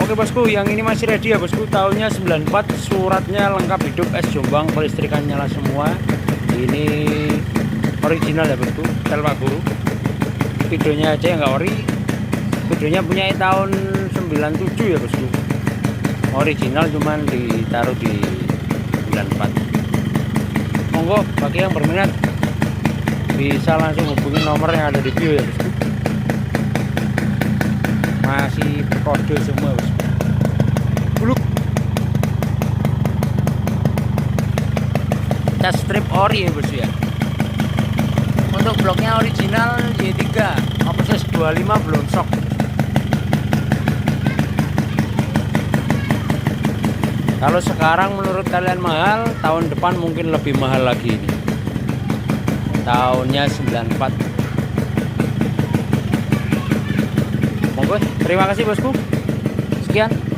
Oke bosku, yang ini masih ready ya bosku. Tahunnya 94, suratnya lengkap hidup, es jombang, kelistrikan nyala semua. Ini original ya bosku, sel Pak Guru. Videonya aja yang nggak ori. Videonya punya tahun 97 ya bosku. Original cuman ditaruh di 94. Monggo bagi yang berminat bisa langsung hubungi nomor yang ada di bio ya bosku. Masih kode semua bosku. Dulu cat strip ori ya bosku ya. Untuk bloknya original Y3, Opus 25 belum sok. Kalau sekarang menurut kalian mahal, tahun depan mungkin lebih mahal lagi ini. Tahunnya 94. Monggo, terima kasih bosku. Sekian.